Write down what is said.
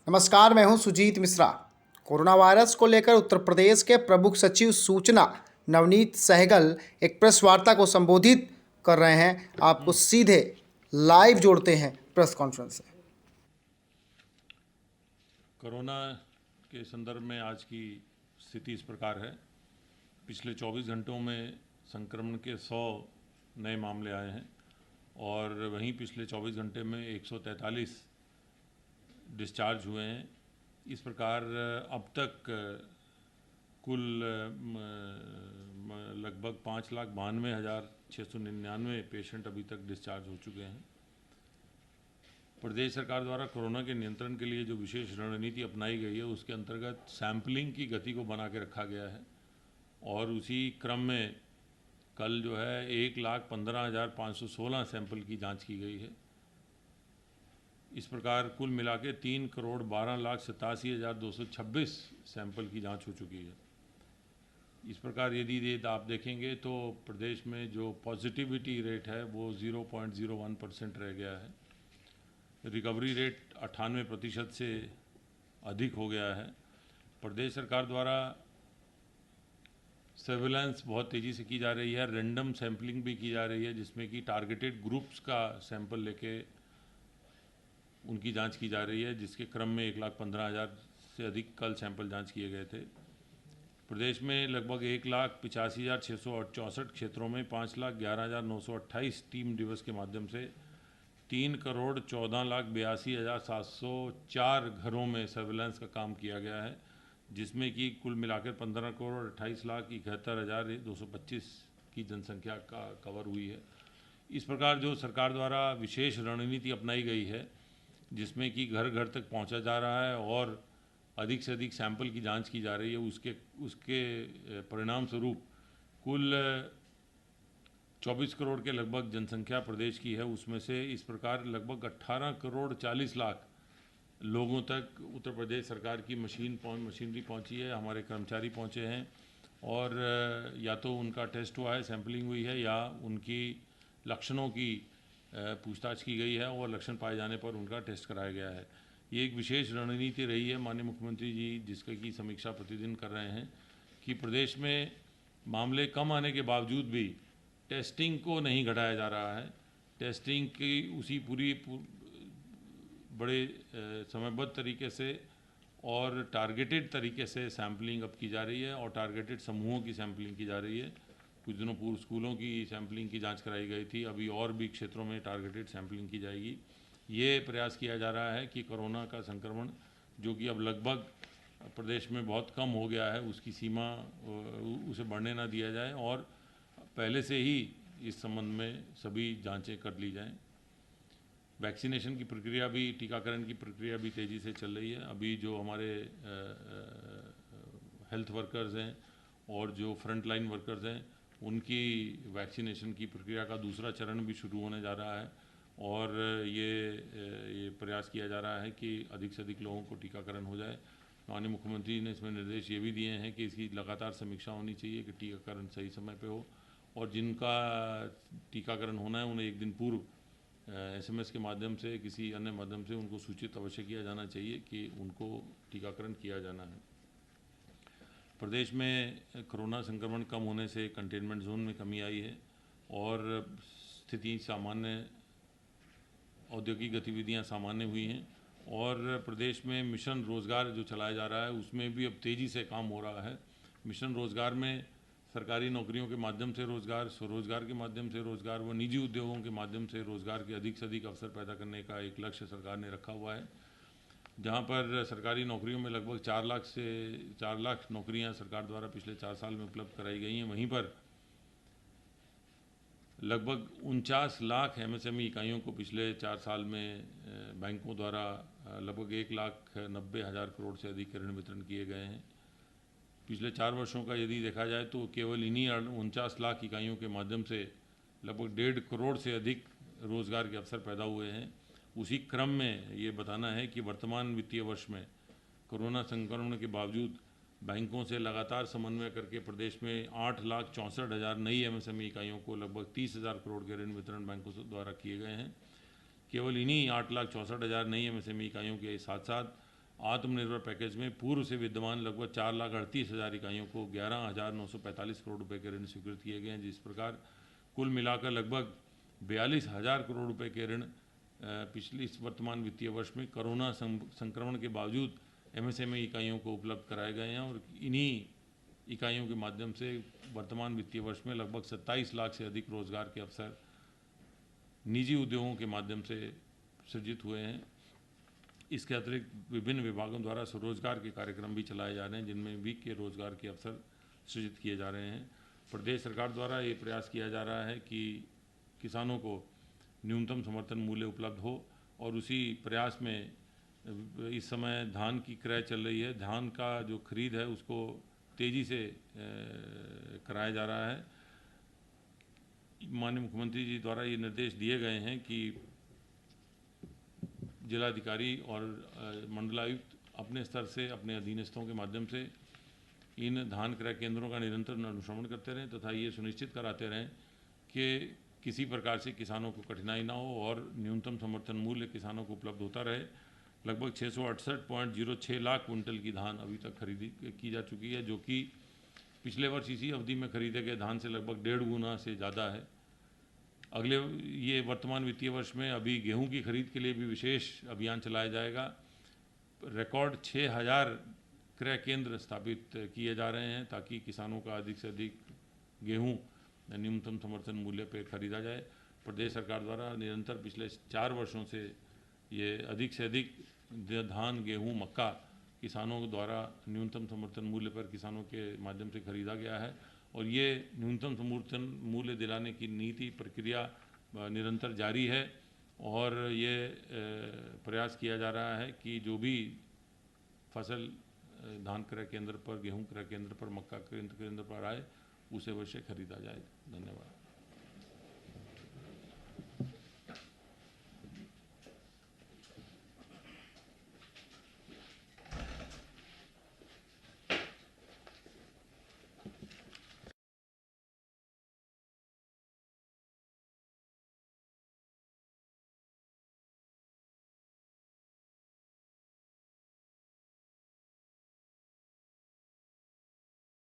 नमस्कार, मैं हूं सुजीत मिश्रा। कोरोना वायरस को लेकर उत्तर प्रदेश के प्रमुख सचिव सूचना नवनीत सहगल एक प्रेस वार्ता को संबोधित कर रहे हैं। आपको सीधे लाइव जोड़ते हैं प्रेस कॉन्फ्रेंस से। कोरोना के संदर्भ में आज की स्थिति इस प्रकार है। पिछले 24 घंटों में संक्रमण के 100 नए मामले आए हैं और वहीं पिछले 24 घंटे में 143 डिस्चार्ज हुए हैं। इस प्रकार अब तक कुल लगभग 5,92,699 पेशेंट अभी तक डिस्चार्ज हो चुके हैं। प्रदेश सरकार द्वारा कोरोना के नियंत्रण के लिए जो विशेष रणनीति अपनाई गई है उसके अंतर्गत सैंपलिंग की गति को बना के रखा गया है और उसी क्रम में कल जो है 1,15,516 सैंपल की जांच की गई है। इस प्रकार कुल मिला के 3,12,87,226 सैंपल की जांच हो चुकी है। इस प्रकार यदि आप देखेंगे तो प्रदेश में जो पॉजिटिविटी रेट है वो 0.01% रह गया है। रिकवरी रेट 98% से अधिक हो गया है। प्रदेश सरकार द्वारा सर्विलांस बहुत तेज़ी से की जा रही है, रैंडम सैम्पलिंग भी की जा रही है जिसमें कि टारगेटेड ग्रुप्स का सैंपल लेके उनकी जांच की जा रही है, जिसके क्रम में 1,15,000 से अधिक कल सैंपल जांच किए गए थे। प्रदेश में लगभग 1,85,664 क्षेत्रों में 5,11,928 टीम दिवस के माध्यम से 3,14,82,704 घरों में सर्विलांस का काम किया गया है, जिसमें कि कुल मिलाकर 15,28,71,225 की जनसंख्या का कवर हुई है। इस प्रकार जो सरकार द्वारा विशेष रणनीति अपनाई गई है जिसमें कि घर घर तक पहुंचा जा रहा है और अधिक से अधिक सैंपल की जांच की जा रही है, उसके परिणाम स्वरूप कुल 24 करोड़ के लगभग जनसंख्या प्रदेश की है। उसमें से इस प्रकार लगभग 18,40,00,000 लोगों तक उत्तर प्रदेश सरकार की मशीनरी पहुंची है, हमारे कर्मचारी पहुंचे हैं और या तो उनका टेस्ट हुआ है, सैंपलिंग हुई है या उनकी लक्षणों की पूछताछ की गई है और लक्षण पाए जाने पर उनका टेस्ट कराया गया है। ये एक विशेष रणनीति रही है माननीय मुख्यमंत्री जी जिसकी समीक्षा प्रतिदिन कर रहे हैं कि प्रदेश में मामले कम आने के बावजूद भी टेस्टिंग को नहीं घटाया जा रहा है। टेस्टिंग की उसी बड़े समयबद्ध तरीके से और टारगेटेड तरीके से सैम्पलिंग अब की जा रही है और टारगेटेड समूहों की सैम्पलिंग की जा रही है। कुछ दिनों पूर्व स्कूलों की सैम्पलिंग की जांच कराई गई थी, अभी और भी क्षेत्रों में टारगेटेड सैम्पलिंग की जाएगी। ये प्रयास किया जा रहा है कि कोरोना का संक्रमण जो कि अब लगभग प्रदेश में बहुत कम हो गया है उसकी सीमा उसे बढ़ने ना दिया जाए और पहले से ही इस संबंध में सभी जांचें कर ली जाएं। वैक्सीनेशन की प्रक्रिया भी, टीकाकरण की प्रक्रिया भी तेज़ी से चल रही है। अभी जो हमारे हेल्थ वर्कर्स हैं और जो फ्रंट लाइन वर्कर्स हैं उनकी वैक्सीनेशन की प्रक्रिया का दूसरा चरण भी शुरू होने जा रहा है और ये प्रयास किया जा रहा है कि अधिक से अधिक लोगों को टीकाकरण हो जाए। माननीय मुख्यमंत्री ने इसमें निर्देश ये भी दिए हैं कि इसकी लगातार समीक्षा होनी चाहिए कि टीकाकरण सही समय पे हो और जिनका टीकाकरण होना है उन्हें एक दिन पूर्व SMS के माध्यम से किसी अन्य माध्यम से उनको सूचित अवश्य किया जाना चाहिए कि उनको टीकाकरण किया जाना है। प्रदेश में कोरोना संक्रमण कम होने से कंटेनमेंट जोन में कमी आई है और स्थिति सामान्य, औद्योगिक गतिविधियां सामान्य हुई हैं और प्रदेश में मिशन रोज़गार जो चलाया जा रहा है उसमें भी अब तेज़ी से काम हो रहा है। मिशन रोज़गार में सरकारी नौकरियों के माध्यम से रोज़गार, स्वरोज़गार के माध्यम से रोज़गार व निजी उद्योगों के माध्यम से रोज़गार के अधिक से अधिक अवसर पैदा करने का एक लक्ष्य सरकार ने रखा हुआ है। जहां पर सरकारी नौकरियों में लगभग 4 लाख नौकरियां सरकार द्वारा पिछले 4 साल में उपलब्ध कराई गई हैं, वहीं पर लगभग 49 लाख MSME इकाइयों को पिछले 4 साल में बैंकों द्वारा लगभग 1,90,000 करोड़ से अधिक ऋण वितरण किए गए हैं। पिछले 4 वर्षों का यदि देखा जाए तो केवल इन्हीं 49 लाख इकाइयों के माध्यम से लगभग 1.5 करोड़ से अधिक रोज़गार के अवसर पैदा हुए हैं। उसी क्रम में ये बताना है कि वर्तमान वित्तीय वर्ष में कोरोना संक्रमण के बावजूद बैंकों से लगातार समन्वय करके प्रदेश में 8,64,000 नई MSME इकाइयों को लगभग 30,000 करोड़ के ऋण वितरण बैंकों द्वारा किए गए हैं। केवल इन्हीं 8,64,000 नई MSME इकाइयों के साथ साथ आत्मनिर्भर पैकेज में पूर्व से विद्यमान लगभग 4,38,000 इकाइयों को 11,945 करोड़ रुपए के ऋण स्वीकृत किए गए हैं। जिस प्रकार कुल मिलाकर लगभग 42,000 करोड़ रुपए के ऋण पिछले इस वर्तमान वित्तीय वर्ष में कोरोना संक्रमण के बावजूद एमएसएमई इकाइयों को उपलब्ध कराए गए हैं और इन्हीं इकाइयों के माध्यम से वर्तमान वित्तीय वर्ष में लगभग 27 लाख से अधिक रोजगार के अवसर निजी उद्योगों के माध्यम से सृजित हुए हैं। इसके अतिरिक्त विभिन्न विभागों द्वारा स्वरोजगार के कार्यक्रम भी चलाए जा रहे हैं, जिनमें भी के रोजगार के अवसर सृजित किए जा रहे हैं। प्रदेश सरकार द्वारा ये प्रयास किया जा रहा है कि किसानों को न्यूनतम समर्थन मूल्य उपलब्ध हो और उसी प्रयास में इस समय धान की क्रय चल रही है। धान का जो खरीद है उसको तेज़ी से कराया जा रहा है। माननीय मुख्यमंत्री जी द्वारा ये निर्देश दिए गए हैं कि जिलाधिकारी और मंडलायुक्त अपने स्तर से अपने अधीनस्थों के माध्यम से इन धान क्रय केंद्रों का निरंतर अनुश्रवण करते रहें तथा ये सुनिश्चित कराते रहें कि किसी प्रकार से किसानों को कठिनाई ना हो और न्यूनतम समर्थन मूल्य किसानों को उपलब्ध होता रहे। लगभग 668.06 लाख कुंटल की धान अभी तक खरीदी की जा चुकी है, जो कि पिछले वर्ष इसी अवधि में खरीदे गए धान से लगभग 1.5 गुना से ज़्यादा है। अगले ये वर्तमान वित्तीय वर्ष में अभी गेहूं की खरीद के लिए भी विशेष अभियान चलाया जाएगा। रिकॉर्ड 6,000 क्रय केंद्र स्थापित किए जा रहे हैं ताकि किसानों का अधिक से अधिक गेहूं न्यूनतम समर्थन मूल्य पर खरीदा जाए। प्रदेश सरकार द्वारा निरंतर पिछले 4 वर्षों से ये अधिक से अधिक धान, गेहूं, मक्का किसानों द्वारा न्यूनतम समर्थन मूल्य पर किसानों के माध्यम से खरीदा गया है और ये न्यूनतम समर्थन मूल्य दिलाने की नीति प्रक्रिया निरंतर जारी है और ये प्रयास किया जा रहा है कि जो भी फसल धान क्रय केंद्र पर, गेहूं क्रय केंद्र पर, मक्का क्रय केंद्र पर आए उसे अवश्य खरीदा जाए। धन्यवाद।